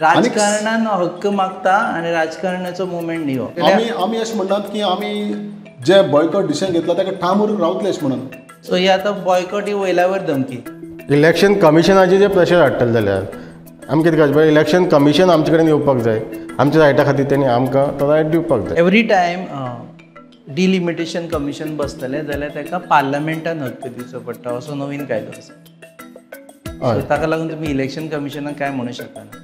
राजकारणान हक्क मागता आणि राजकारणाचो मुवमेंट न्ही हो. आमी अशें म्हणटात की आमी जे बॉयकॉट डिसिजन घेतला ताका ठाम रावतले अशें म्हणून. सो ही आतां बॉयकॉट ही वयल्या वयर धमकी. इलेक्शन कमिशनाचे जे प्रेशर हाडटले जाल्यार आमी कितें करचें पडलें, इलेक्शन कमिशन आमचे कडेन येवपाक जाय, आमच्या रायटा खातीर तेणी आमकां तो रायट दिवपाक जाय. एवरी टायम डिलिमिटेशन कमिशन बसतलें जाल्यार ताका पार्लमेंटान हक्क दिवचो पडटा असो नवीन कायदो आसा. ताका लागून तुमी इलेक्शन कमिशनाक काय म्हणूं शकना.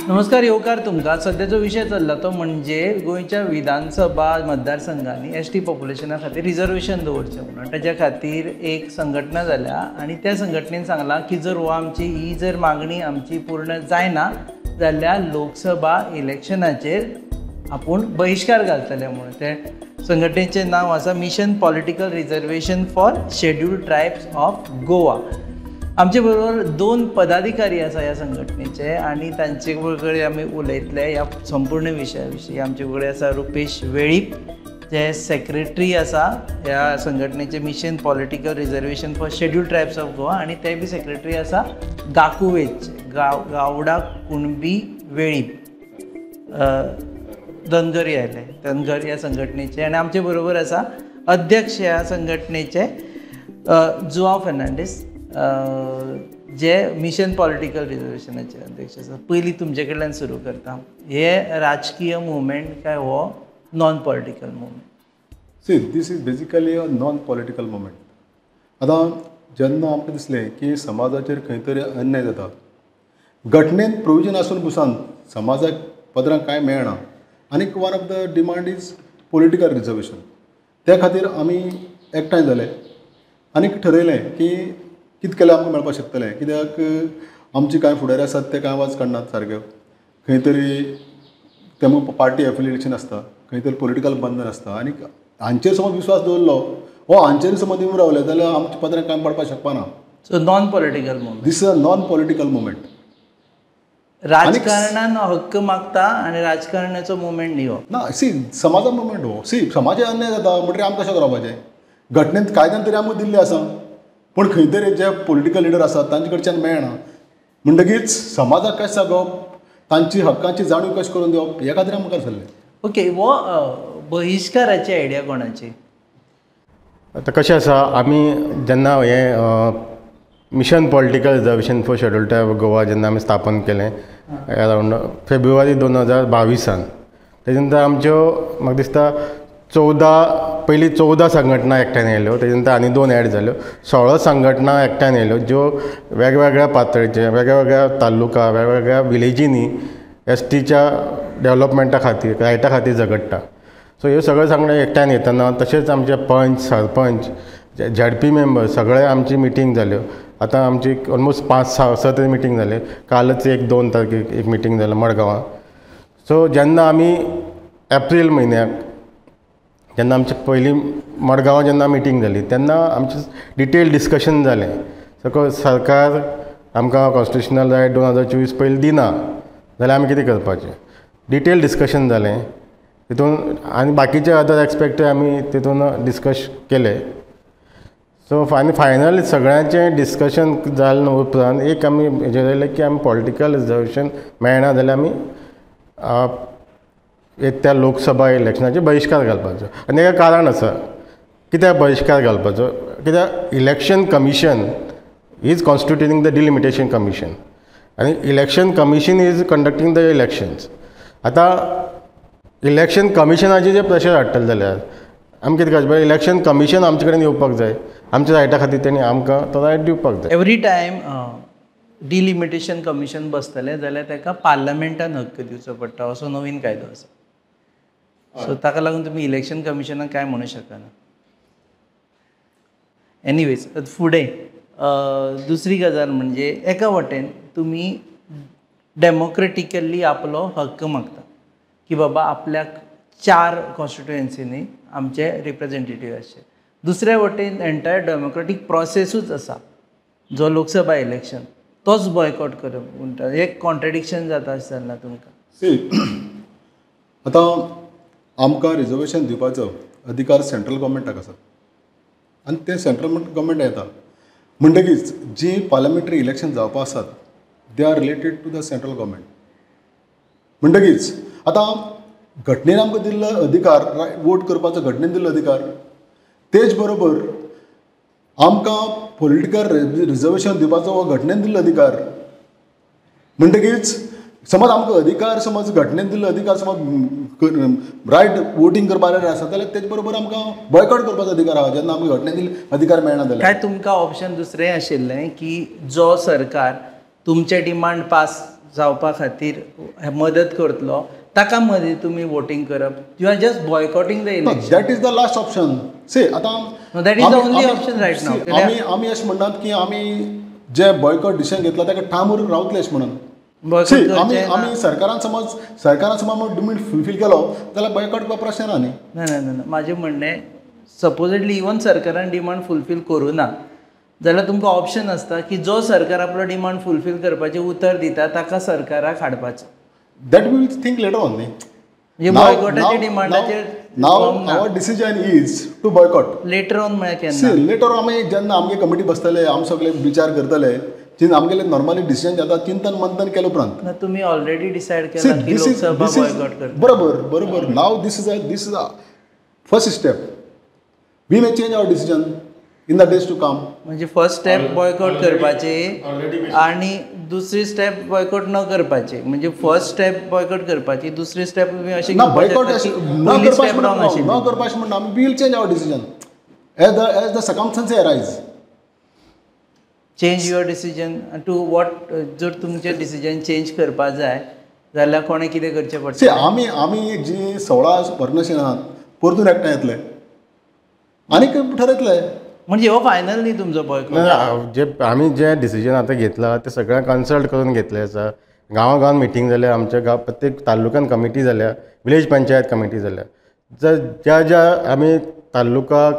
नमस्कार, येवकार तुमकां. सद्याचो विशय चल्ला तो म्हणजे गोंयच्या विधानसभा मतदारसंघांनी एसटी पॉप्युलेशना खातीर रिजर्वेशन दवरचें म्हणून. ताच्या खातीर एक संघटना जाल्या आनी त्या संघटनेन सांगलां की जर ही जर मागणी आमची पूर्ण जायना जाल्यार लोकसभा इलेक्शनाचेर आपूण बहिष्कार घालतले म्हणून. ते संघटनेचें नांव आसा mission political reservation for scheduled tribes of Goa. आमचे बरोबर दोन पदाधिकारी आसा ह्या संघटनेचे आनी तांचे कडेन आमी उलयतले ह्या संपूर्ण विशया विशीं. आमचे कडेन आसा रुपेश वेळीप, जे सेक्रेटरी आसा ह्या संघटनेचे mission political reservation for scheduled tribes of Goa, आनी ते बी सेक्रेटरी आसा गाकुवेजचे गावडा कुणबी वेळीप, धनगरी आयले धनगर ह्या संघटनेचे. आनी आमचे बरोबर आसा अध्यक्ष ह्या संघटनेचे जुआंव फेर्नांडीस, जे मिशन पॉलिटिकल रिजर्वेशनाचे अध्यक्ष आसा. पयलीं तुमचे कडल्यान सुरू करता. हे राजकीय मुवमेंट काय हो non political movement? See, this is basically a non political movement. आतां जेन्ना आमकां दिसलें की समाजाचेर खंय तरी अन्याय जाता, घटनेन प्रोविजन आसून पुसान समाजाक पदरांक कांय मेळना, आनीक one of the demand is political reservation. त्या खातीर आमी एकठांय जाले आनीक ठरयलें की कितें केल्यार आमकां मेळपाक शकतलें. कित्याक आमचे कांय फुडारी आसात ते कांय आवाज काडनात सारक्यो. खंय तरी तेमकां पार्टी एफिलिएशन आसता, खंय तरी पॉलिटिकल बंधन आसता, आनी हांचेर समज विश्वास दवरलो हो हांचेर समज येवन रावले जाल्यार आमच्या पदरांक कांय पडपाक शकपाना. So non political movement. This is a non political movement. राजकारणान हक्क मागता आणि राजकारणाचो मुवमेंट न्ही हो. ना, सी, समाजा मुवमेंट हो. सी, समाजात अन्याय जाता म्हणटकीर आमी कशें रावपाचें? घटनेंत कायद्यान तरी आमकां दिल्लें आसा, पूण खंय तरी जे पॉलिटिकल लिडर आसात तांचे कडच्यान मेळना. म्हणटकीच समाजाक कशें सांगप, तांची हक्कांची जाणीव कशी करून दिवप, ह्या खातीर आमकां जाल्लें. ओके, हो बहिष्काराची आयडिया कोणाची? आतां कशें आसा, आमी जेन्ना mission political reservation for scheduled tribe Goa जेन्ना आमी स्थापन केलें अरावंड फेब्रुवारी 2022, तेजे नंतर आमच्यो म्हाका दिसता 14 संघटना एकठांय येयल्यो. तेजे नंतर आनी 2 ॲड जाल्यो. 16 संघटना एकठांय येयल्यो, ज्यो वेगवेगळ्या पातळीचे, वेगवेगळ्या तालुका, वेगवेगळ्या विलेजींनी एसटीच्या डेव्हलपमेंटा खातीर, रायटा खातीर झगडटा. सो ह्यो सगळ्यो संघटना एकठांय येतना तशेंच आमचे पंच, सरपंच, झेडपी मेंबर सगळे आमची मिटींग जाल्यो. आतां आमची ऑलमोस्ट 5-6 तरी मिटींग जाले. कालच 1-2 तारखेक एक मिटींग जालें मडगांवां. सो जेन्ना आमी एप्रील म्हयन्याक जेन्ना आमची पयली मडगांवां जेन्ना मिटींग जाली तेन्ना आमचें डिटेल डिस्कशन जालें. सरकार आमकां कॉन्स्टिट्युशनल रायट 2024 पयलीं दिना जाल्यार आमी कितें करपाचें, डिटेल डिस्कशन जालें तितून. आनी बाकीचे अदर एक्सपेक्ट आमी तितून डिस्कस केले. सो आनी फायनल सगळ्यांचें डिस्कशन जालें उपरांत एक आमी हेजेर आयलें की आमी पॉलिटिकल रिजर्वेशन मेळना जाल्यार आमी त्या लोकसभा इलेक्शनाचेर बहिष्कार घालपाचो. आनी हेका कारण आसा कित्याक बहिष्कार घालपाचो. कित्याक election commission is constituting the delimitation commission आनी election commission is conducting the elections. आतां इलेक्शन कमिशनाचेर जे प्रेशर हाडटले जाल्यार आमी कितें करचें पडलें, इलेक्शन कमिशन आमचे कडेन येवपाक जाय, आमच्या रायटा खातीर तेणी आमकां तो रायट दिवपाक जाय. एवरी टायम डिलिमिटेशन कमिशन बसतलें जाल्यार ताका पार्लमेंटान हक्क दिवचो पडटा असो नवीन कायदो आसा. सो ताका लागून तुमी इलेक्शन कमिशनाक काय म्हणूं शकना. एनीवेज, फुडें दुसरी गजाल म्हणजे एका वटेन तुमी डेमोक्रेटिकली आपलो हक्क मागता की बाबा आपल्याक 4 कॉन्स्टिट्युएन्सीनी आमचे रिप्रेझेंटेटीव आसचे. दुसऱ्या वटेन एंटायर डेमोक्रेटीक प्रोसेसूच आसा जो लोकसभा इलेक्शन तोच बॉयकॉट करप म्हणटा. एक कॉन्ट्रडिक्शन जाता अशें जालें तुमकां? सी, आतां आमकां रिजर्वेशन दिवपाचो अधिकार सेंट्रल गव्हर्मेंटाक आसा आनी ते सेंट्रल गव्हर्मेंट येता म्हणटकीच जी पार्लमेंटरी इलेक्शन जावपा आसात they are related to the central government म्हणटकीच आतां घटनेन आमकां दिल्लो अधिकार वोट करपाचो घटनेन दिल्लो अधिकार तेच बरोबर आमकां पॉलिटिकल रिजर्वेशन दिवपाचो हो घटनेन दिल्लो अधिकार म्हणटकीच समज आमकां अधिकार समज घटनेन दिल्लो अधिकार समज रायट वोटींग करपाक आसा जाल्यार तेच बरोबर आमकां बॉयकॉट करपाचो अधिकार आहा जेन्ना आमकां घटनेन दिल्लो अधिकार मेळना जाल्यार काय तुमकां ऑप्शन दुसरें आशिल्लें की जो सरकार तुमचे डिमांड पास जावपा खातीर मदत करतलो ताका मदीं तुमी वोटींग करप you are just boycotting the election that is the last option से आतां that is the only option right now आमी अशें म्हणटात की आमी जे बॉयकॉट डिसिजन घेतला ताका ठाम रावतले अशें म्हणून बॉयकॉट आमी सरकारान समज डिमांड फुलफील केलो जाल्यार बॉयकॉट करपा प्रश्न ना न्ही ना म्हाजें म्हणणें सपोजिटली इवन सरकारान डिमांड फुलफील करूं ना जाल्यार तुमकां ऑप्शन आसता की जो सरकार आपलो डिमांड फुलफील करपाचें उतर दिता ताका सरकाराक हाडपाचें that we will think later on न्ही म्हणजे बॉयकॉटाच्या डिमांडाचेर now our decision is to boycott later on म्हळ्यार केन्ना लेटर आमी जेन्ना आमगे कमिटी बसतले आमी सगळे विचार करतले जिन आमगेले नॉर्मली डिसिजन जाता चिंतन मंथन केले उपरांत ना तुमी ऑलरेडी डिसायड केला की लोकसभा बॉयकॉट करता बरोबर now this is first step we may change our decision in the days to come म्हणजे फर्स्ट स्टेप बॉयकॉट करपाची आणि दुसरी स्टेप बॉयकॉट न करपाची म्हणजे फर्स्ट स्टेप बॉयकॉट करपाची दुसरी स्टेप तुम्ही अशी ना बॉयकॉट न करपाचें म्हणटा आमी we will change our decision as the circumstances arise change your decision to what जर तुमचें डिसिजन चेंज करपा जाय जाल्यार कोणें कितें करचें पडटा आमी जी 16 पर्मिशन आहात परतून एकठांय येतले आनी ठरयतले म्हणजे हो फायनल न्ही तुमचो बॉयकॉट जे आमी जे डिसिजन आतां घेतला ते सगळ्यांक कन्सल्ट करून घेतले आसा गांवागांवान मिटींग जाल्या आमच्या गांव प्रत्येक तालुक्यान कमिटी जाल्या विलेज पंचायत कमिटी जाल्या ज्या आमी तालुका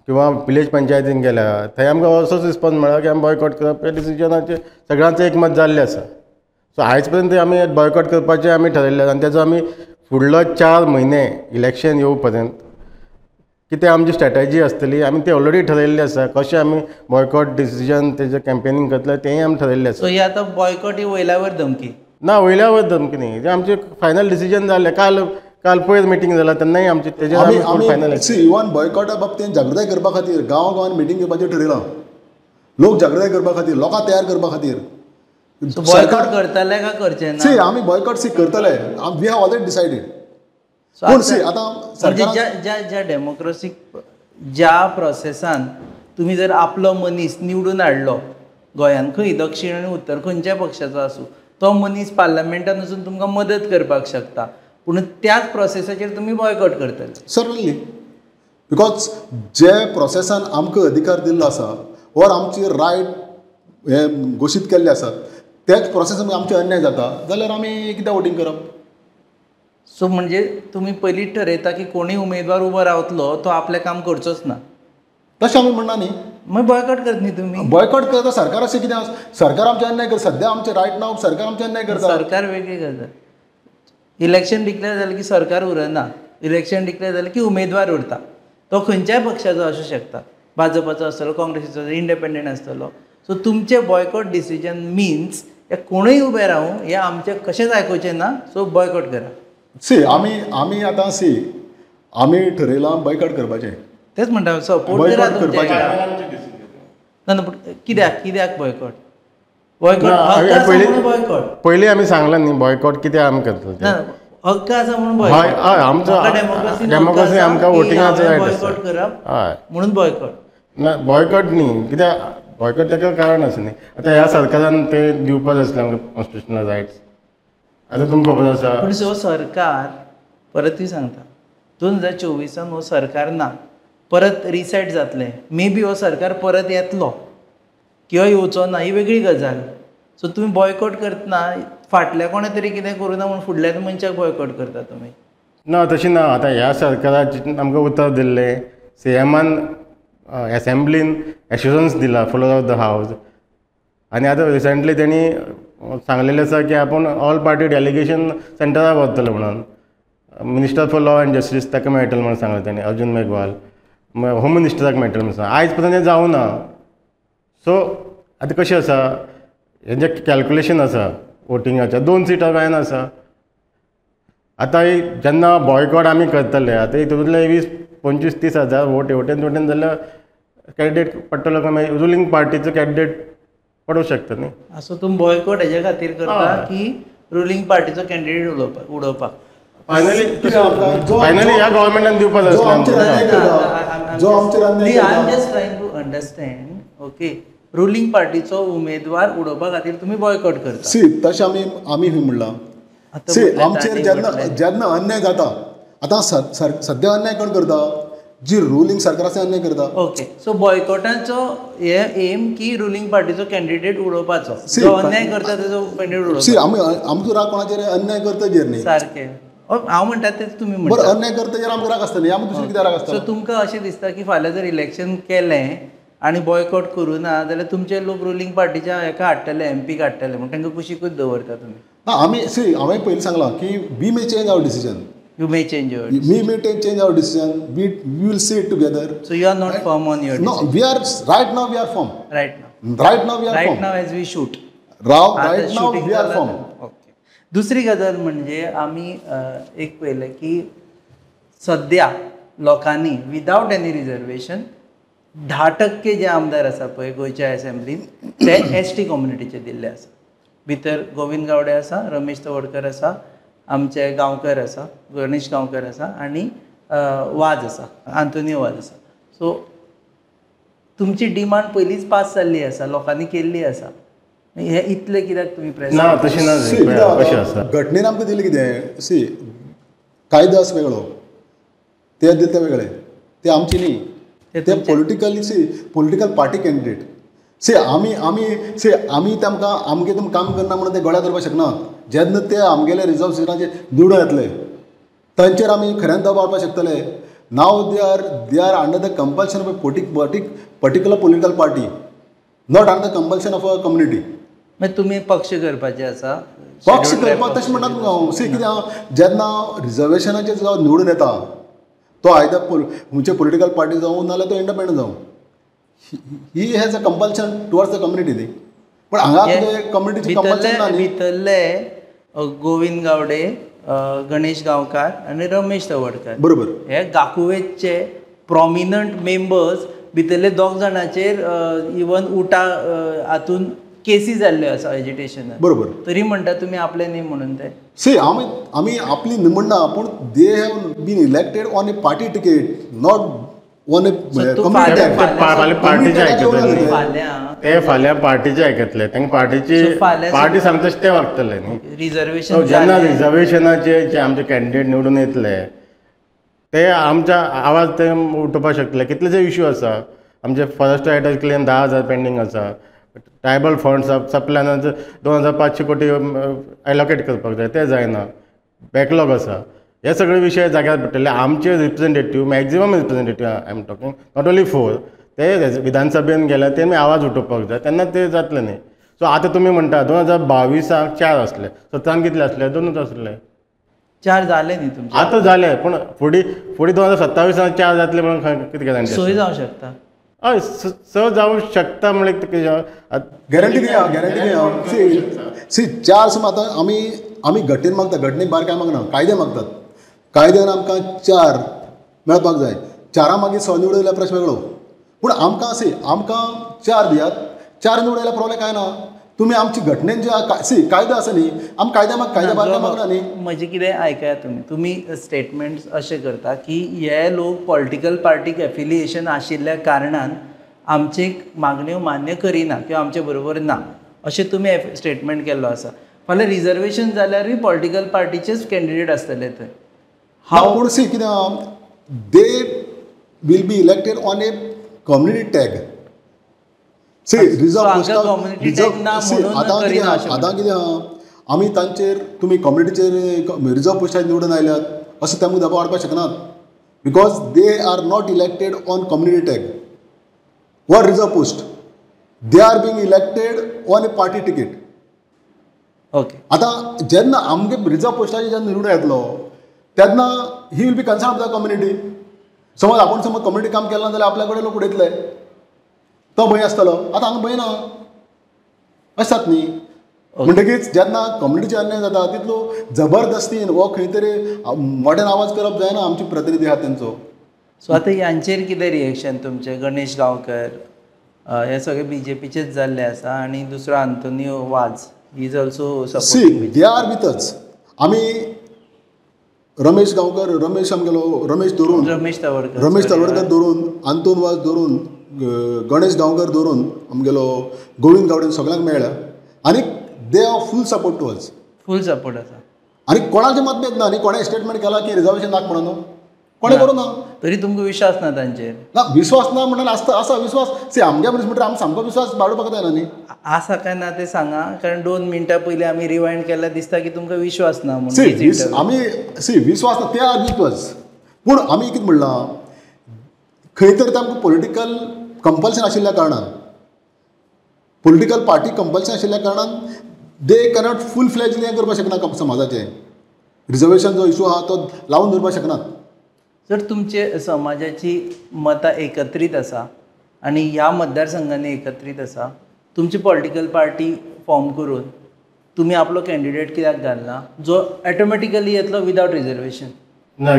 किंवा विलेज पंचायतीन गेल्या थंय आमकां असोच रिस्पॉन्स मेळ्ळा की आमी बॉयकॉट करप हे डिसिजनाचेर सगळ्यांचें एकमत जाल्लें आसा सो आयज पर्यंत आमी बॉयकॉट करपाचें आमी ठरयल्लें आनी तेजो आमी फुडलो 4 म्हयने इलेक्शन येवं पर्यंत कितें आमची स्ट्रॅटजी आसतली आमी ती ऑलरेडी ठरयल्ली आसा कशें आमी बॉयकॉट डिसिजन तेजें कॅम्पेनींग करतले तेंय आमी ठरयल्लें आसा सो ही आतां बॉयकॉट ही वयल्या वयर धमकी ना वयल्या वयर धमकी न्ही तें आमचें फायनल डिसिजन जाल्लें काल पयर मिटींग जालां तेन्नाय आमचें तेजेर आमी फायनल इवन बॉयकॉटा बाबतींत जागृताय करपा खातीर गांवांत मिटींग घेवपाचें ठरयलां लोक जागृताय करपा खातीर लोकां तयार करपा खातीर बॉयकॉट करतले काय करचे ना आमी बॉयकॉट करतले वी हॅव ऑलरेडी डिसायडेड ज्या डेमोक्रेसीक ज्या प्रोसेसान तुम्ही जर आपलो मनीस निवडून हाडलो गोंयान खंय दक्षिण आनी उत्तर खंयच्याय पक्षाचो आसूं तो मनीस पार्लमेंटान वचून तुमकां मदत करपाक शकता पूण त्याच प्रोसेसाचेर तुमी बॉयकॉट करतले सर्टनली बिकॉज जे प्रोसेसान आमकां अधिकार दिल्लो आसा ओर आमची रायट हे घोशीत केल्ले आसात त्याच प्रोसेसान आमचे अन्याय जाता जाल्यार आमी कित्याक वोटींग करप सो म्हणजे तुमी पयलींच ठरयता की कोणूय उमेदवार उबो रावतलो तो आपलें काम करचोच ना तशें आमी म्हणना न्ही मागीर बॉयकॉट करता न्ही तुमी बॉयकॉट करता सरकार अशें कितें सरकार आमचे अन्याय करता सद्या आमचे रायट नाव सरकार आमचे अन्याय करता सरकार वेगळी करता इलेक्शन डिक्लेअर जालें की सरकार उरना इलेक्शन डिक्लेअर जालें की उमेदवार उरता तो खंयच्याय पक्षाचो आसूं शकता भाजपाचो आसतलो काँग्रेसीचो इंडिपेंडंट आसतलो सो तुमचे बॉयकॉट डिसिजन मिन्स हे कोणूय उबे रावूं हे आमचें कशेंच आयकुचें ना सो बॉयकॉट करा आमी आतां आमी ठरयलां बॉयकॉट करपाचें तेच म्हणटा सपोर्ट करा ना कित्याक बॉयकॉट पयलीं आमी सांगलां न्ही बॉयकॉट कित्याक आमी करतले हक्क आसा म्हणून हय हय आमचो डेमोक्रेसी आमकां वोटिंगाचो रायट बॉयकॉट करप हय म्हणून बॉयकॉट ना बॉयकॉट न्ही कित्याक बॉयकॉट ताका कारण आसा न्ही आतां ह्या सरकारान ते दिवपाक आसले आमकां कॉन्स्टिट्युशनल रायट्स आतां तुमकां खबर आसा पूण हो सरकार परतूय सांगता 2024 हो सरकार ना परत रिसेट जातलें मे बी हो सरकार परत येतलो किंवा येवचो ना ही वेगळी गजाल सो तुमी बॉयकॉट करतना फाटल्या कोणा तरी कितें करूं ना म्हणून फुडल्या मनशाक बॉयकॉट करता तुमी ना तशें ना आतां ह्या सरकाराचें आमकां उतर दिल्लें सीएमान एसेंब्लीन एश्युरन्स दिला फ्लोर ऑफ द हावस आनी आतां रिसंटली तेणी सांगलेलें आसा की आपूण ऑल पार्टी डेलिगेशन सेंटराक वतले म्हणून minister for law end justice ताका मेळटलें म्हणून सांगलें ताणें, अर्जुन मेघवाल. होम मिनिस्टराक मेळटलें म्हणून सांग. आयज पर्यंत हें जावं ना. सो आतां कशें आसा, हें जें कॅल्कुलेशन आसा वोटिंगाचें 2 सिटां कांय आसा. आतां जेन्ना बॉयकॉट आमी करतले, आतां हितूंतले 20-25-30 हजार वोट हेवटेन जाल्यार कॅन्डिडेट पडटलो काय मागीर रुलींग पार्टीचो कॅन्डिडेट पडूंक शकता न्ही. असो तुमी बॉयकॉट हेच्या खातीर करता की रुलींग पार्टीचो कॅन्डिडेट उडोवपाक? फायनली ह्या गव्हर्मेंटान दिवपाक जाय I am just trying to understand. Okay, ruling पार्टीचो उमेदवार उडोवपा खातीर तुमी बॉयकॉट करता. सी तशें आमी म्हणलां. सी आमचेर जेन्ना अन्याय जाता, आतां सद्या अन्याय कोण करता? जी रुलींग सरकार आसा अन्याय करता. ओके, सो बॉयकॉटाचो हे एम की रुलींग पार्टीचो कॅन्डिडेट उडोवपाचो, जो अन्याय करता तेजो कॅन्डिडेट उडोवपाचो. सी आमचो राग कोणाचेर अन्याय करता जेर न्ही. सारकें, हांव म्हणटा तें तुमी बरं, म्हणटा. अन्याय करता जेर आमकां राग आसता न्ही, आमी दुसरें कित्याक राग आसता? सो तुमकां अशें दिसता की फाल्यां जर इलेक्शन केलें आनी बॉयकॉट करूं ना जाल्यार तुमचे लोक रुलींग पार्टीच्या हेका हाडटले, एमपीक हाडटले म्हणून तांकां कुशीकूच दवरता तुमी? ना, आमी सी हांवें पयलीं सांगलां की we may change our decision. You may change your We may change our decision. We will see it together. So you are not firm on your decision? No, we are right now. We are firm. Right now. Right now we are right firm. now as we shoot. Right now we are firm. Okay. दुसरी गजाल म्हणजे आमी एक पळयलें की सद्या लोकांनी without any reservation 10% जे आमदार आसा पळय गोंयच्या असेंब्लीन ते ST कम्युनिटीचे दिल्ले आसा. भितर गोविंद गावडे आसा, रमेश तवडकर आसा, आमचे गांवकर आसा, गणेश गांवकर आसा आनी वाज आसा, आंतोनियो वाज आसा. सो तुमची डिमांड पयलींच पास जाल्ली आसा, लोकांनी केल्ली आसा. हे इतले कित्याक तुमी प्रेस? ना, तशें ना. कशें आसा, घटनेन आमकां दिलें कितें? सी कायदो आसा वेगळो, ते दिता वेगळे, ते आमचे न्ही. ते पॉलिटिकल पार्टी कॅन्डिडेट. सी आमी तांकां आमगे तुमी काम करना म्हणून ते गोळ्या करपाक शकना. जेन्ना ते आमगेले रिजर्व सिटाचेर निवडून येतले तांचेर आमी खऱ्यान दबाव हाडपाक शकतले. Now they are under the compulsion of a particular political party, not under the compulsion of a community. मागीर तुमी पक्ष करपाचे आसा? पक्ष करपाक तशें म्हणटा तुमकां हांव. सी कितें जेन्ना रिजर्वेशनाचेर जो निवडून येता तो आयदर खंयचे पॉलिटिकल पार्टी जावं नाजाल्यार तो इंडिपेंडंट जावं, he has a compulsion towards the community न्ही. पण हांगा कम्युनिटीचे कंपल्शन ना न्ही. भितरले गोविंद गावडे, गणेश गांवकार आनी रमेश तवडकर, बरोबर, हे गाकुवेचे प्रॉमिनंट मेंबर्स भितरले 2 जाणांचेर इवन उटा हातून केसी जाल्ल्यो आसा एज्युटेशनान. बरोबर. तरी म्हणटा तुमी आपले न्ही म्हणून ते? सी आमी आपली म्हणना, पूण they have been elected on a party ticket, not on a पार्टीचे आयकतले. ते फाल्यां पार्टीचे आयकतले, तांकां पार्टी सांगता तशें ते वागतले न्ही. रिजर्वेशन जेन्ना रिजर्वेशनाचे जे आमचे कॅन्डिडेट निवडून येतले ते आमच्या आवाज ते उठोवपाक शकतले. कितलेशे इश्यू आसा. आमचे फॉरेस्ट रायटाचे क्लेम 10,000 पेंडींग आसा. ट्रायबल फंड्स सप्लायन 2,500 कोटी एलोकेट करपाक जाय, ते जायना. बॅकलॉग आसा. हे सगळे विशय जाग्यार पडटले. आमचे representative, maximum representative, I am talking not only 4, ते विधानसभेन गेले तेमी आवाज उठोवपाक जाय, तेन्ना ते जातले न्ही. सो आतां तुमी म्हणटा 2022 4 आसले, 17 कितले आसले? 2च आसले. 4 जाले न्ही तुमचे? आतां जाले, पूण फुडें 2027 4 जातले म्हणून कितें गॅरंटी? सोय जावं शकता. हय, जावं शकता म्हणजे गॅरंटी घेया. सी 4 सुमा आतां आमी घटनेन मागता, घटनेक भायर काय मागना, कायदे मागतात. कायद्यान आमकां 4 मेळपाक जाय. 4 मागीर 6 निवडयल्या प्रश्न वेगळो. पूण आमकां 4 दियात. 4 निवडयल्या प्रॉब्लेम काय ना. तुमी आमची घटनेन जे कायदो आसा न्ही, आमी कायद्या भायर काय मागना न्ही. म्हजें कितें आयकया तुमी स्टेटमेंट्स अशें करता की हे लोक पॉलिटिकल पार्टीक एफिलिएशन आशिल्ल्या कारणान आमचे मागण्यो मान्य करिना किंवा आमचे बरोबर ना, अशें तुमी स्टेटमेंट केल्लो आसा. फाल्यां रिजर्वेशन जाल्यारूय पॉलिटिकल पार्टीचेच कॅन्डिडेट आसतले थंय. हांव पूण सी कितें they will be elected on a community tag. See reserve आतां कितें आमी तांचेर तुमी कम्युनिटीचेर रिजर्व पोस्टाचेर निवडून आयल्यात अशें तांकां दबाव हाडपाक शकनात. Because they are not elected on community tag वर reserve post. They are being elected on a party ticket. Okay. आतां जेन्ना आमगे रिजर्व पोस्टाचेर जेन्ना निवडून येतलो तेन्ना he will be concern of the community. समज आपण समज कम्युनिटी काम केलें ना जाल्यार आपल्या कडेन लोक उडयतले, तो भंय आसतलो. आतां हांगा भंय ना, अशें जाता न्ही. म्हणटकीच जेन्ना कम्युनिटीचे अन्याय जाता तितलो जबरदस्तीन हो खंय तरी मोठ्यान आवाज करप जायना आमचे प्रतिनिधी आहात तेंचो. सो आतां ह्यांचेर कितें रिएक्शन तुमचें? गणेश गांवकर हे सगळे बीजेपीचेच जाल्ले आसा आणि दुसरो Antonio was he is also see supporting. They are with us. आमी रमेश गांवकर, रमेश आमगेलो रमेश धरून, रमेश तवडकर, रमेश तलवडकर धरून, आंतोन वाज धरून, गणेश गांवकर धरून आमगेलो गोविंद गावडे सगळ्यांक मेळ्ळा आनी they are full support to us. Full support आसा. आनी कोणाचें मतभेद ना. आनी कोणें स्टेटमेंट केला की रिजर्वेशन नाक म्हणून कोणें करूं ना. तरी तुमकां विश्वास ना तांचेर? ना विश्वास ना म्हणून आसता आसा विश्वास. सी आमगे मनीस म्हणटा आमी सामको विश्वास बाळगूपाक जायना न्ही. आसा काय ना ते सांगा, कारण 2 मिनटां पयलीं आमी रिवायंड केल्यार दिसता की तुमकां विश्वास ना म्हणून. आमी विश्वास ना ते आर विथ अस. पूण आमी कितें म्हणलां, खंय तरी तांकां पॉलिटिकल कंपल्शन आशिल्ल्या कारणान, पॉलिटिकल पार्टी कंपल्शन आशिल्ल्या कारणान दे कॅनॉट फूल फ्लॅजली हें करपाक शकना समाजाचें. रिजर्वेशन जो इशू आहा तो लावन दवरपाक शकनात. जर तुमचे समाजाची मतां एकत्रीत आसा आनी ह्या मतदारसंघांनी एकत्रीत आसा, तुमची पॉलिटिकल पार्टी फॉर्म करून तुमी आपलो कॅन्डिडेट कित्याक घालना जो ऑटोमॅटिकली येतलो विदावट रिजर्वेशन? ना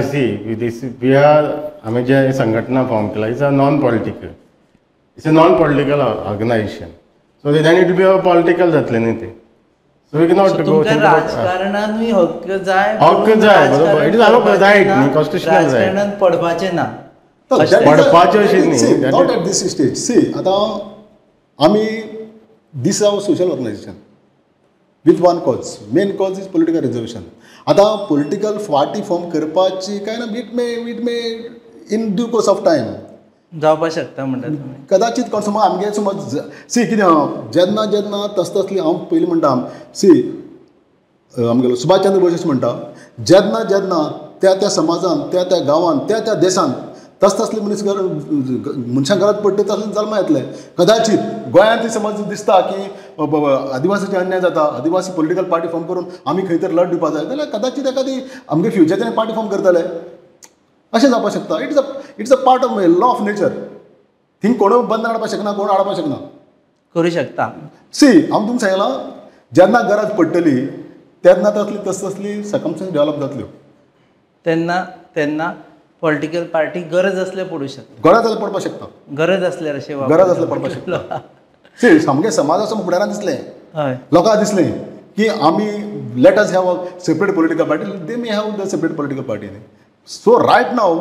वी आर आमी जे संघटना फॉर्म केला it's a non political, it's a non political organisation. So then it be a political जातलें न्ही ते. सो वी कॅनॉट गो राजकारणानूय हक्क जाय, बरोबर. इट इज आवर रायट न्ही, कॉन्स्टिट्युशनल रायट. राजकारणांत पडपाचें ना. पडपाचें अशें न्ही. Not at this stage. See आतां आमी this our social organisation with one cause. Main cause is political reservation. आतां पॉलिटिकल पार्टी फॉर्म करपाची काय ना we'd may in due course of time जावपाक शकता म्हणटा तुमी. कदाचित कोण समज आमगे समज सी कितें जेन्ना जेन्ना तसली हांव पयलीं म्हणटा सी आमगेलो सुभाष चंद्र बोस म्हणटा जेन्ना जेन्ना त्या त्या समाजान त्या त्या गांवांत त्या त्या देशान तसले मनशां गरज पडटा तसले जल्मा येतले. कदाचित गोंयांत समज दिसता की आदिवासीचे अन्याय जाता, आदिवासी पॉलिटिकल पार्टी फॉर्म करून आमी खंय तरी लढ दिवपाक जाय जाल्यार कदाचित एखादी आमगे फ्युचरान पार्टी फॉर्म करतले. अशें जावपाक शकता. It's a part of law of nature. Thing कोण बंद हाडपाक शकना, कोण हाडपाक शकना. करूं शकता. सी हांव तुमकां सांगलां जेन्ना गरज पडटली तेन्ना तसली सर्कमस्टन्स डेवलप जातल्यो. तेन्ना पॉलिटिकल पार्टी गरज असल्यार पडूं शकता. गरज जाल्यार पडपाक शकता. गरज असल्यार अशें गरज असल्यार पडपाक शकता. सी सामकें समाजाचो फुडारान दिसलें, हय, लोकांक दिसलें की आमी let us have a separate political party. They may have the separate political party. So right now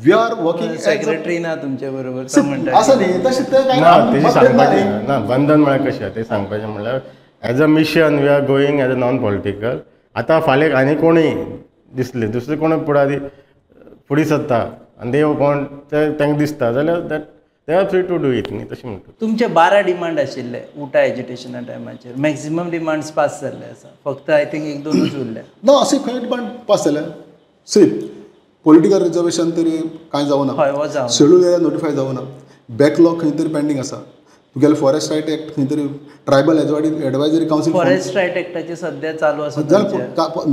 we are working. Secretary ना तुमचे बरोबर असं नाही तशें ते काय ना. बंधन म्हळ्यार कशें तें सांगपाचें म्हणल्यार as a mission we are going as a non political. आतां फाल्यां आनी कोणूय दिसले दुसरे कोण फुडें सरता आनी ते कोण तांकां दिसता जाल्यार they are free to do it न्ही. तशें म्हणटा तुमचे 12 डिमांड आशिल्ले उठा एज्युटेशना टायमाचेर. मॅक्झिमम डिमांड्स पास जाल्ले आसा. फक्त आय थिंक 1-2 उरल्या. ना अशें खंय डिमांड पास जाल्या. सी पॉलिटिकल रिजर्वेशन तरी कांय जावना. हय, हो जावन शेड्यूल एरिया नोटिफाय जावना. बॅकलॉग खंय तरी पेंडींग आसा. तुगेले फॉरेस्ट रायट एक्ट खंय तरी tribal advisory council forest right एक्टाचे सध्या चालू आसा.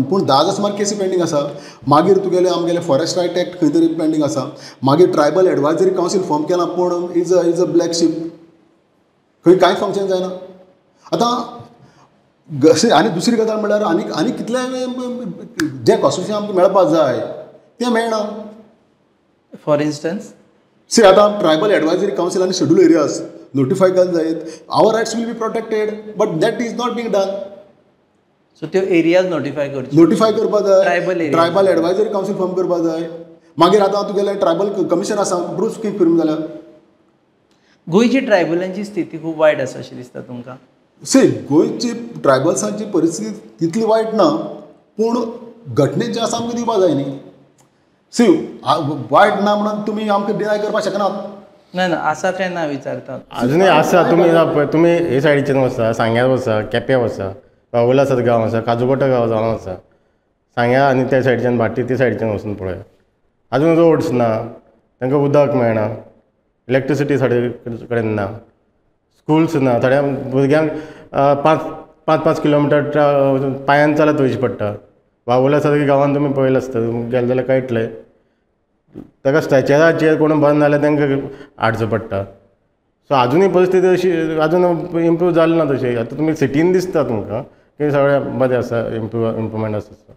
पूण 10,000 सुमार केसी पेंडींग आसा. मागीर तुगेले आमगेले फॉरेस्ट रायट एक्ट खंय तरी पेंडींग आसा. मागीर ट्रायबल एडवायजरी कावन्सील फॉर्म केला पूण इज अ ब्लॅक शीप. खंय कांय फंक्शन जायना. आतां आनी दुसरी गजाल म्हणल्यार आनी कितले जे कॉन्स्टिट्युशन आमकां मेळपाक जाय तें मेळना. फॉर इन्स्टन्स सी आतां ट्रायबल एडवायजरी कावन्सील आनी शेड्यूल एरियाज नोटिफाय केले जायत. Our rights will be protected but that is not being done. सो त्यो एरियाज नोटिफाय करपाक जाय. Tribal tribal advisory council form करपाक जाय. मागीर आतां तुगेले ट्रायबल कमिशन आसा ब्रूस स्कीम करूंक जाल्यार. गोंयची ट्रायबलांची स्थिती खूब वायट आसा अशें दिसता तुमकां? सी गोंयची ट्रायबल्सांची परिस्थिती तितली वायट ना पूण घटनेत जे आसा आमकां दिवपाक जाय न्ही. सी वायट ना म्हणून तुमी आमकां डिनाय करपाक शकनात. ना आसा काय ना विचारता. अजुनूय आसा. तुमी हे सायडीच्यान वचा, सांग्यार वचा, केप्यां वचा, उल्हासर गांव आसा, काजूबोटा गांव जावन आसा. सांग्या आनी त्या सायडीच्यान भाटी त्या सायडीच्यान वचून पळय. आजून रोड्स ना, तांकां उदक मेळना, इलेक्ट्रिसिटी थोडे कडेन ना, स्कुल्स ना. थोड्या भुरग्यांक 5-5 किलोमिटर पांयान चलत वयचें पडटा. बाबुला सारकी गांवांत तुमी पळयलें आसता गेले जाल्यार कळटलें ताका स्ट्रेचराचेर कोण बंद जाल्यार तांकां हाडचो पडटा. सो आजुनूय परिस्थिती अशी अजून इम्प्रूव जाली ना तशी. आतां तुमी सिटीन दिसता तुमकां की सगळें बरें आसा, इम्प्रुवमेंट आसा,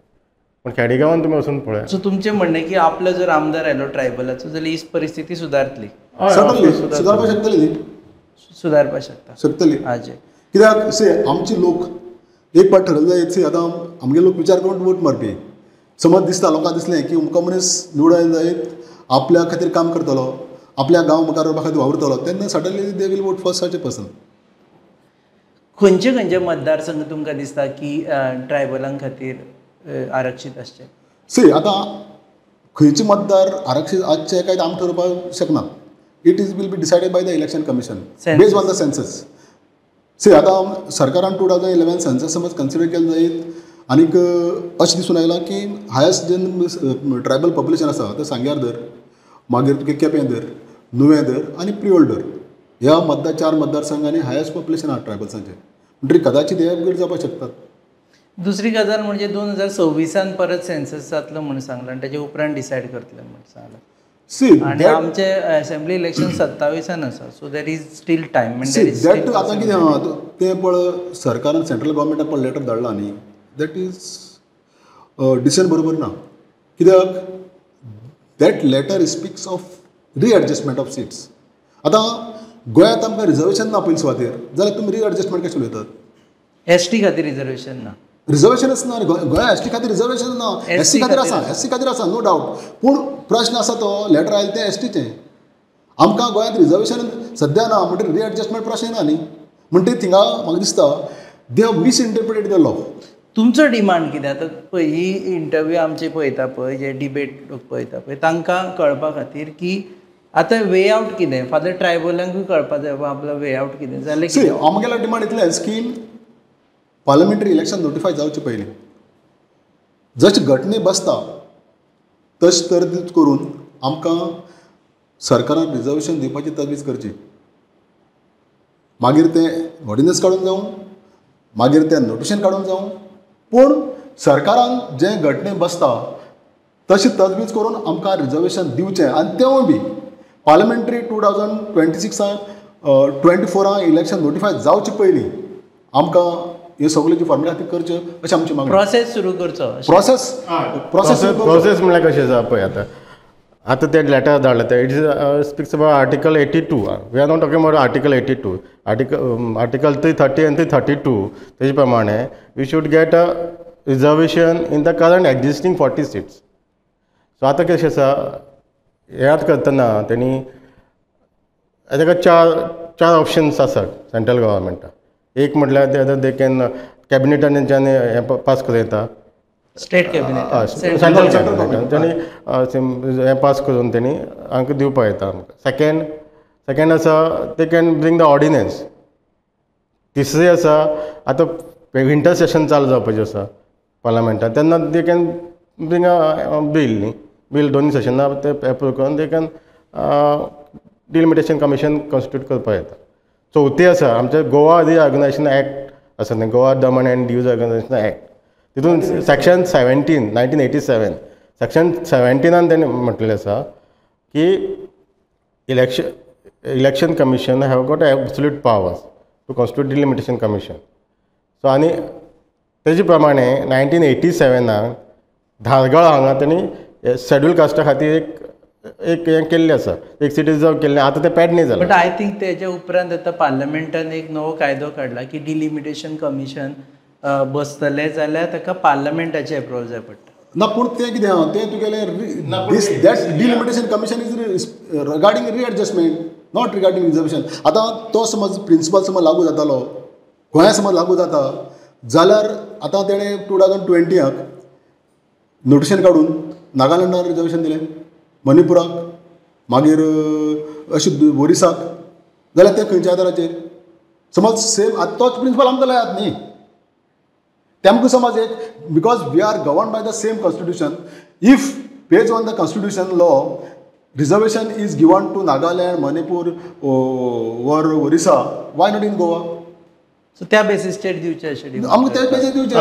पण खेडेगांवांत तुमी वचून पळया. सो तुमचें म्हणणें की आपलो जर आमदार आयलो ट्रायबलाचो जाल्यार ही परिस्थिती सुदारतली, सुदारपाक शकतली न्ही, सुदारपाक शकता शकतली. हाजे कित्याक से आमचे लोक एक पाट ठरयलें जायत सी आतां आमगे लोक विचार करून वोट मारपी. समज दिसता लोकांक दिसलें की कम्युनिस्ट निवडायला जायत आपल्या खातीर काम करतलो, आपल्या गांव मुखार व्हरपा खातीर वावुरतलो, तेन्ना suddenly they will vote for such a person. खंयचे खंयचे मतदारसंघ तुमकां दिसता की ट्रायबलां खातीर आरक्षीत आसचे? सी आतां खंयचे मतदार आरक्षीत आसचे काय आमी ठरोवपाक शकना. It is will be decided by the election commission based on the census. See आतां सरकारान 2011 सेन्सस समज कन्सिडर केलें जायत आनीक अशें दिसून आयलां की हायस्ट जेन्ना ट्रायबल पॉप्युलेशन आसा तें सांग्यार धर, मागीर तुगे केपें धर, नुवें धर आनी प्रियोल धर, ह्या 4 मतदारसंघांनी हायस्ट पॉप्युलेशन आसा ट्रायबल्सांचें. म्हणटरी कदाचित हे अपग्रेड जावपाक शकतात. दुसरी गजाल म्हणजे 2026 परत सेन्सस जातलो म्हणून सांगला आनी ताचे उपरांत डिसायड करतले म्हणून सांगला. सी आनी आमचे असेंब्ली इलेक्शन 27 आसा, so there is steel time. That आतां कितें आहा तें पळय सरकारान सेंट्रल गव्हर्मेंटाक पळय लेटर धाडला न्ही, दॅट इज डिसिजन बरोबर ना. कित्याक that letter speaks of readjustment of seats. आतां गोंयांत आमकां रिजर्वेशन ना पयलीं सुवातेर, जाल्यार तुमी रिएडजस्टमेंट कशें उलयतात? एसटी खातीर रिजर्वेशन ना, रिजर्वेशनच ना गोंया. एसटी खातीर रिजर्वेशन ना, एससी खातीर आसा, एससी खातीर आसा नो डावट. पूण प्रश्न आसा तो लेटर आयले तें एसटीचें. आमकां गोंयांत रिजर्वेशन सद्या ना म्हणटरी रिएडजस्टमेंट प्रश्न ना न्ही. म्हणटरी थिंगा म्हाका दिसता दे हॅव मिसइंटरप्रिटेड द लॉ. तुमचो डिमांड कितें? आतां पळय ही इंटरव्यू आमचे पळयता पळय, जे डिबेट लोक पळयता पळय, तांकां कळपा खातीर की आतां वे आवट कितें, फादर ट्रायबलांकूय कळपा जाय आपलो वे आवट कितें जाल्यार सी आमगेलो डिमांड इतलेंच की पार्लमेंटरी इलेक्शन नोटिफाय जावचे पयलीं जशे घटने बसता तशे तरतूद करून आमकां सरकारान रिजर्वेशन दिवपाची तजवीज करची. मागीर तें ऑर्डिनन्स काडून जावं, मागीर तें नोटिफिकेशन काडून जावं, पूण सरकारान जे घटने बसता तशी तजवीज करून आमकां रिजर्वेशन दिवचें. आनी तेवूय बी पार्लमेंटरी 2024 इलेक्शन नोटिफाय जावचे पयलीं आमकां हे सगळेची फॉर्मेलिटी करच्यो अशी आमची मागणी. प्रोसेस सुरू करचो. प्रोसेस म्हळ्यार कशें आसा पळय आतां ते लेटर धाडलें ते it is speaks about article 82. We are not talking about article 82. Article 330 आनी 332 तेजे प्रमाणे we should get a reservation in the current existing 40 seats. So आतां कशें आसा याद करतना तेणी ताका चार ऑप्शन्स आसात सेंट्रल गव्हर्मेंटाक. एक म्हटल्यार दे कॅन कॅबिनेटान तेंच्यांनी हें पास करूं येता, स्टेट कॅबिनेट सेंट्रल कॅबिनेटान तेणी हें पास करून तेणी हांकां दिवपाक येता आमकां. सेकेंड आसा they can bring the ordnance. तिसरी आसा आतां विंटर सेशन चालू जावपाचें आसा पार्लमेंटान तेन्ना they can bring a bill न्ही, बील दोनी सेशनां ते एप्रूव करून they can delimitation commission constitute करपाक येता. चवथी आसा आमचे गोवा रिऑर्गनायझेशन एक्ट आसा न्ही, Goa Daman and Diu organisation act. तितून सेक्शन 17 1987 सेक्शन 17 तेणी म्हटलेलें आसा की election commission have got absolute powers to constitute delimitation commission. So आनी तेजे प्रमाणे 1987 धारगळ हांगा तेणी शेड्यूल कास्टा खातीर एक हें केल्लें आसा, एक सीट रिजर्व केल्लें. आतां तें पेडणी जालें. बट आय थिंक तेच्या उपरांत आतां पार्लमेंटान एक नवो कायदो काडला की डिलिमिटेशन कमिशन बसतले जाल्यार ताका पार्लमेंटाचें एप्रूवल जाय पडटा. ना पूण तें कितें आहा तें तुगेलें that delimitation commission is regarding readjustment not regarding reservation. आतां तो समज प्रिंसिपल समज लागू जातालो गोंया समज लागू जाता जाल्यार आतां तेणें 2020 नोटिफिकेशन काडून नागालँडाक रिजर्वेशन दिलें, मणिपुराक, मागीर अशें ओरिसाक, जाल्यार ते खंयच्या आदाराचेर समज सेम आतां तोच प्रिंसिपल आमकां लायात न्ही. तेमकां समज एक because we are govern by the same constitution. If based on the constitution law reservation is given to Nagaland, Manipur वर Orissa, why not in Goa? So त्या बेसिसचेर दिवचे अशें आमकां तेच पैसे दिवचे.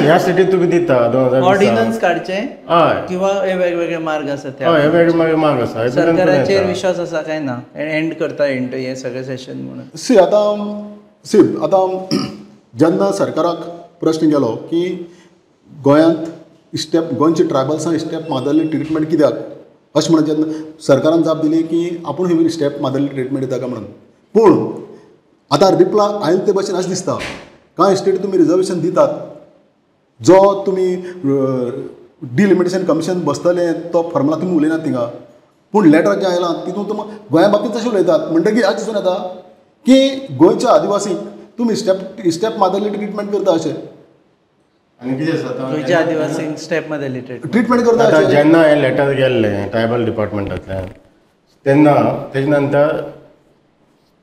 ह्या स्टेटीत तुमी दिता 2020. ऑर्डिनन्स काडचे हय किंवा हे वेगवेगळे मार्ग आसात त्या हय हे वेगळे मार्ग आसा हेतूंतल्यान करून सरकाराचेर येता. विश्वास आसा काय ना एंड करता हे सगळें सेशन म्हणून सी आतां जेन्ना सरकाराक प्रश्न गेलो की गोंयांत गोंयच्या ट्रायबल्सांक स्टेप मारलेली ट्रिटमेंट कित्याक अशें म्हणून जेन्ना सरकारान जाप दिली की आपूण ही स्टेप मारलेली ट्रिटमेंट दिता काय म्हणून. पूण आतां रिप्लाय आयले ते भशेन अशें दिसता कांय स्टेट तुमी रिजर्वेशन दितात जो तुमी डिलिमिटेशन कमिशन बसतले तो फॉर्मुला तुमी उलयनात थिंगा. पूण लेटर जें आयलां तितून तुमी गोंया बाबतींत तशें उलयतात म्हणटकीर अशें दिसून येता की गोंयच्या आदिवासींक तुमी स्टेप मारलेली ट्रिटमेंट करता अशें. आनी कितें आसा गोंयच्या आदिवासींक स्टेप मध्ये ट्रिटमेंट करता आतां अशें. जेन्ना हें लेटर गेल्लें ट्रायबल डिपार्टमेंटांतल्यान तेन्ना तेजे नंतर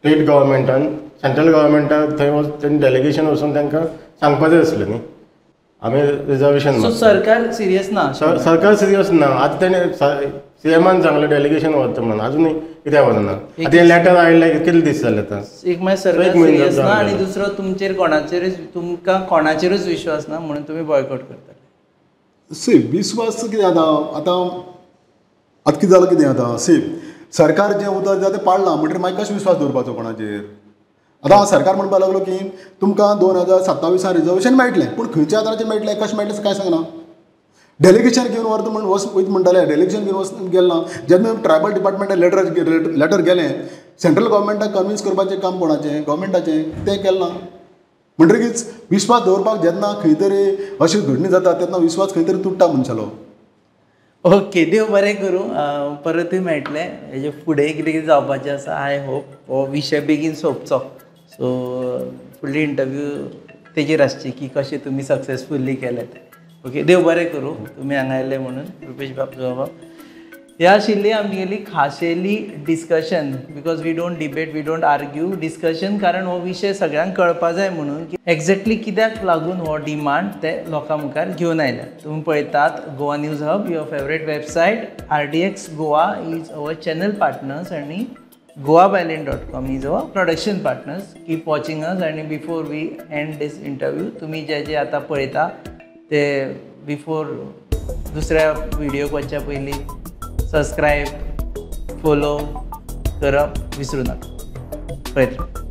स्टेट गव्हर्मेंटान सेंट्रल गव्हर्मेंटाक थंय डेलिगेशन वचून तांकां सांगपाचें आसलें न्ही आमी रिजर्वेशन सो सरकार सिरियस ना सरकार सिरियस ना. आतां तेणें सीएमान सांगलें डेलिगेशन व्हरता म्हणून अजूनय कित्याक व्हरना. आतां हें लेटर आयलें कितले दीस जाले आतां. एक मागीर सरकार सिरियस ना आनी दुसरो तुमचेर तुमकां कोणाचेरूच विश्वास ना म्हणून तुमी बॉयकॉट करता. सी विश्वास कितें आतां कितें जालां कितें आतां सी सरकार जें उतर जाता तें पाडलां म्हणटकीर मागीर कशें विश्वास दवरपाचो कोणाचेर. आतां सरकार म्हणपाक लागलो की तुमकां 2027 रिजर्वेशन मेळटलें पूण खंयच्या आदाराचेर मेळटलें कशें मेळटलें कांय सांगना. डेलिगेशन घेवन व्हरता म्हणून वच म्हणटाले डेलिगेशन घेवन गेलना. जेन्ना ट्रायबल डिपार्टमेंटान लेटर गेलें सेंट्रल गव्हर्मेंटाक कन्विन्स करपाचें काम कोणाचें गव्हर्मेंटाचें तें केलें ना. म्हणटकीर विश्वास दवरपाक जेन्ना खंय तरी अशी घडणी जाता तेन्ना विश्वास खंय तरी तुट्टा मनशालो. ओके देव बरें करूं परतूय मेळटलें हेजे फुडें कितें कितें जावपाचें आसा आय होप हो विशय बेगीन सोंपचो. सो फुडली इंटरव्यू तेजेर आसची की कशें तुमी सक्सेसफुल्ली केलें तें. ओके देव बरें करूं तुमी हांगा आयले म्हणून रुपेश बाब. ह्या आशिल्ली आमगेली खाशेली discussion because we don't debate we don't argue discussion कारण हो विशय सगळ्यांक कळपा जाय म्हणून की एक्झॅक्टली कित्याक लागून हो डिमांड ते लोकां मुखार घेवन आयल्या. तुमी पळयतात Goa news hub your favourite website RDX Goa is our channel partners आनी goaviolin.com is our production partners. Keep watching us and before we end this interview तुम्ही जे आता पळयता ते बिफोर दुसऱ्या व्हिडिओक वचच्या पयलीं सबस्क्रायब फॉलो करप विसरू नाका. पळयता.